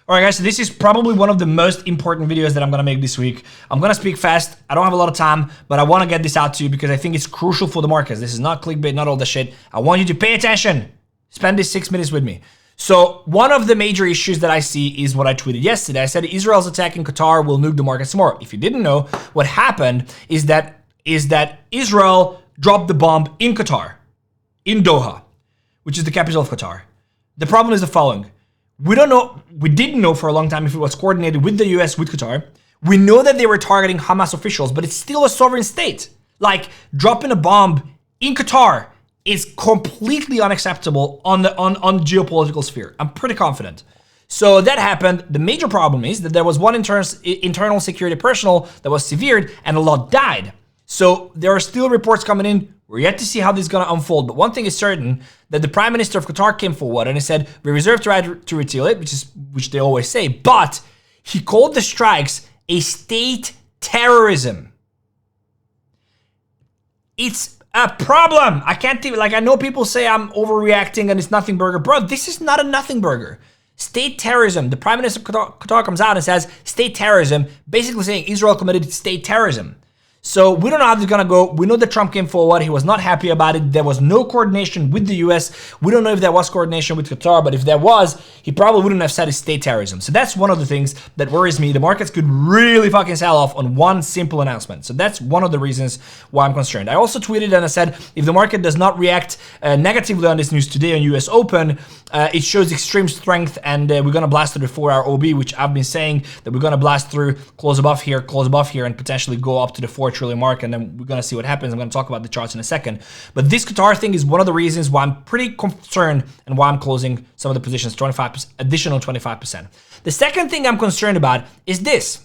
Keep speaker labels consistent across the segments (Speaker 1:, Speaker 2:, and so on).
Speaker 1: All right, guys, so this is probably one of the most important videos that I'm gonna make this week. I'm gonna speak fast. I don't have a lot of time, but I wanna get this out to you because I think it's crucial for the markets. This is not clickbait, not all the shit. I want you to pay attention. Spend these 6 minutes with me. So one of the major issues that I see is what I tweeted yesterday. I said Israel's attack in Qatar will nuke the markets tomorrow. If you didn't know, what happened is that Israel dropped the bomb in Qatar, in Doha, which is the capital of Qatar. The problem is the following. We don't know, we didn't know for a long time if it was coordinated with the US, with Qatar. We know that they were targeting Hamas officials, but it's still a sovereign state. Like, dropping a bomb in Qatar is completely unacceptable on the geopolitical sphere. I'm pretty confident. So that happened. The major problem is that there was one internal security personnel that was severed and a lot died. So there are still reports coming in. We're yet to see how this is going to unfold. But one thing is certain, that the Prime Minister of Qatar came forward and he said, we reserve the right to retaliate, which they always say. But he called the strikes a state terrorism. It's a problem. I can't even, like, I know people say I'm overreacting and it's nothing burger. Bro, this is not a nothing burger. State terrorism. The Prime Minister of Qatar comes out and says state terrorism, basically saying Israel committed state terrorism. So we don't know how this is gonna go. We know that Trump came forward. He was not happy about it. There was no coordination with the US. We don't know if there was coordination with Qatar, but if there was, he probably wouldn't have said it's state terrorism. So that's one of the things that worries me. The markets could really fucking sell off on one simple announcement. So that's one of the reasons why I'm concerned. I also tweeted and I said, if the market does not react negatively on this news today on US Open, it shows extreme strength, and we're gonna blast through the 4-hour OB, which I've been saying that we're gonna blast through, close above here, and potentially go up to the 4 trillion mark, and then we're gonna see what happens. I'm gonna talk about the charts in a second. But this Qatar thing is one of the reasons why I'm pretty concerned and why I'm closing some of the positions, 25%, additional 25%. The second thing I'm concerned about is this,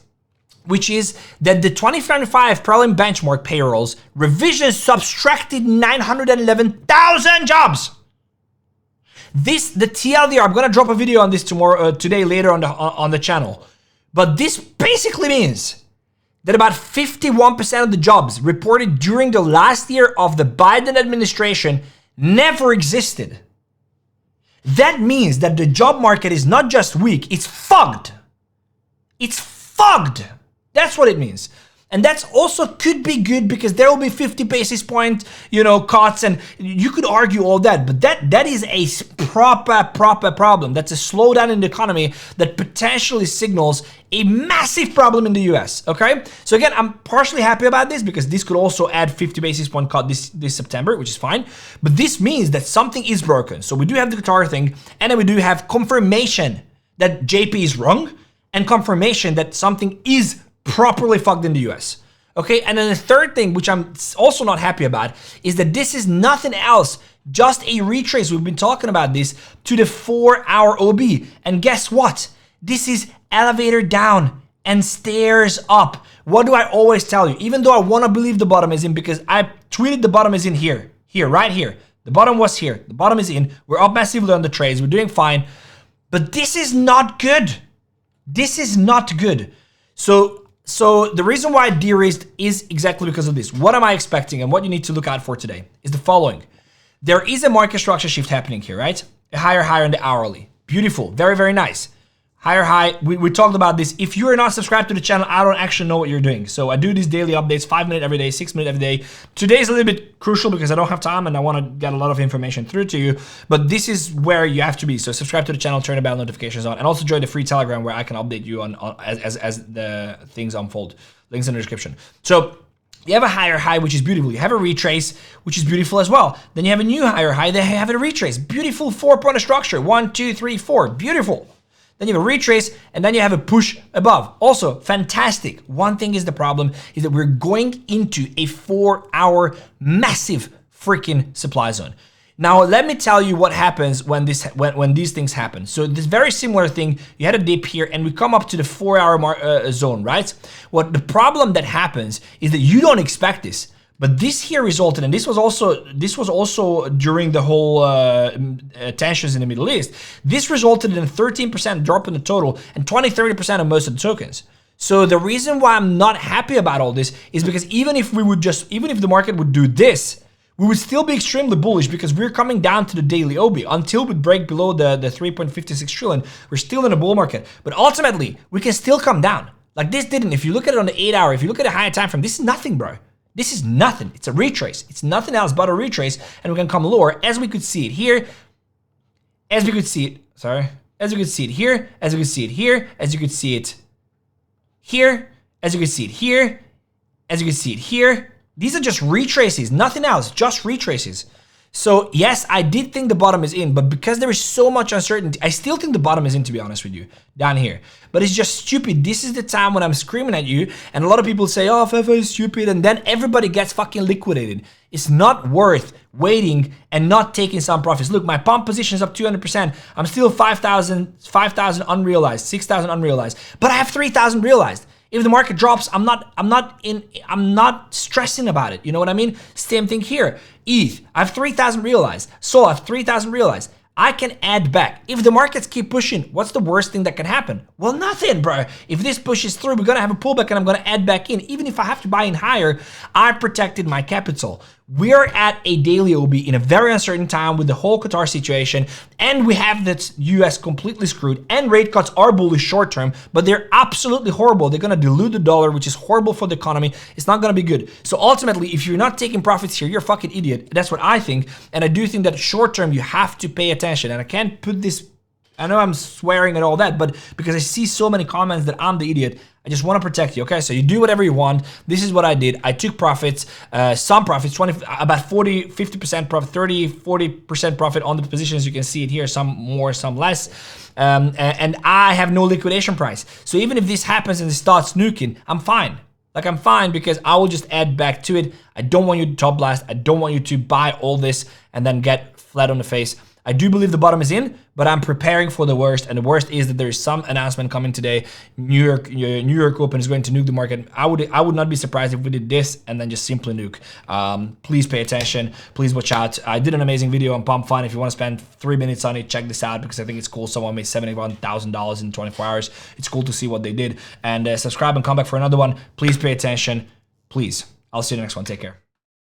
Speaker 1: which is that the 2025 prelim benchmark payrolls revision subtracted 911,000 jobs. The TLDR, I'm gonna drop a video on this today later on the channel. But this basically means that about 51% of the jobs reported during the last year of the Biden administration never existed. That means that the job market is not just weak, it's fogged. It's fogged. That's what it means. And that's also could be good because there will be 50 basis point, cuts, and you could argue all that, but that is a proper problem. That's a slowdown in the economy that potentially signals a massive problem in the US, okay? So again, I'm partially happy about this because this could also add 50 basis point cut this September, which is fine, but this means that something is broken. So we do have the Qatar thing, and then we do have confirmation that JP is wrong, and confirmation that something is properly fucked in the US. Okay, and then the third thing, which I'm also not happy about, is that this is nothing else, just a retrace. We've been talking about this to the 4-hour OB. And guess what? This is elevator down and stairs up. What do I always tell you? Even though I want to believe the bottom is in, because I tweeted the bottom is in here, right here. The bottom was here. The bottom is in. We're up massively on the trades. We're doing fine. But this is not good. This is not good. So the reason why I de-risked is exactly because of this. What am I expecting, and what you need to look out for today is the following. There is a market structure shift happening here, right? A higher high on the hourly. Beautiful. Very, very nice. Higher high. We talked about this. If you are not subscribed to the channel, I don't actually know what you're doing. So I do these daily updates, 5 minutes every day, 6 minutes every day. Today is a little bit crucial because I don't have time and I want to get a lot of information through to you. But this is where you have to be. So subscribe to the channel, turn the bell notifications on, and also join the free Telegram where I can update you on as the things unfold. Links in the description. So you have a higher high, which is beautiful. You have a retrace, which is beautiful as well. Then you have a new higher high. Then you have a retrace. Beautiful 4-point structure. 1, 2, 3, 4. Beautiful. Then you have a retrace, and then you have a push above. Also, fantastic. One thing is the problem is that we're going into a 4-hour massive freaking supply zone. Now, let me tell you what happens when these things happen. So this very similar thing, you had a dip here, and we come up to the 4-hour zone, right? What the problem that happens is that you don't expect this. But this here resulted, and this was also during the whole tensions in the Middle East. This resulted in a 13% drop in the total and 20-30% of most of the tokens. So the reason why I'm not happy about all this is because even if the market would do this, we would still be extremely bullish because we're coming down to the daily OB. Until we break below the 3.56 trillion, we're still in a bull market. But ultimately, we can still come down. Like this didn't. If you look at it on the 8 hour, if you look at a higher time frame, this is nothing, bro. This is nothing. It's a retrace. It's nothing else but a retrace, and we can come lower as we could see it here, as we could see it. Sorry, as we could see it here, as we could see it here, as you could see it here, as you could see it here, as you could see it here. These are just retraces, nothing else, just retraces. So yes, I did think the bottom is in, but because there is so much uncertainty, I still think the bottom is in, to be honest with you, down here. But it's just stupid. This is the time when I'm screaming at you, and a lot of people say, oh, FFA is stupid, and then everybody gets fucking liquidated. It's not worth waiting and not taking some profits. Look, my pump position is up 200%. I'm still 5,000 unrealized, 6,000 unrealized, but I have 3,000 realized. If the market drops, I'm not stressing about it. You know what I mean? Same thing here. ETH, I have 3,000 realized. Sol, I have 3,000 realized. I can add back. If the markets keep pushing, what's the worst thing that can happen? Well, nothing, bro. If this pushes through, we're gonna have a pullback and I'm gonna add back in. Even if I have to buy in higher, I protected my capital. We're at a daily OB in a very uncertain time with the whole Qatar situation, and we have the US completely screwed, and rate cuts are bullish short term, but they're absolutely horrible. They're gonna dilute the dollar, which is horrible for the economy. It's not gonna be good. So ultimately, if you're not taking profits here, you're a fucking idiot. That's what I think. And I do think that short term, you have to pay attention. And I can't put this, I know I'm swearing and all that, but because I see so many comments that I'm the idiot, I just want to protect you, okay? So you do whatever you want. This is what I did. I took profits, some profits, about 40, 50% profit, 30, 40% profit on the positions. You can see it here, some more, some less. And I have no liquidation price. So even if this happens and it starts nuking, I'm fine. Like, I'm fine because I will just add back to it. I don't want you to top blast. I don't want you to buy all this and then get flat on the face. I do believe the bottom is in, but I'm preparing for the worst, and the worst is that there is some announcement coming today. New York Open is going to nuke the market. I would not be surprised if we did this and then just simply nuke. Please pay attention. Please watch out. I did an amazing video on Pump Fund. If you want to spend 3 minutes on it, check this out because I think it's cool. Someone made $71,000 in 24 hours. It's cool to see what they did. And subscribe and come back for another one. Please pay attention. Please. I'll see you in the next one. Take care.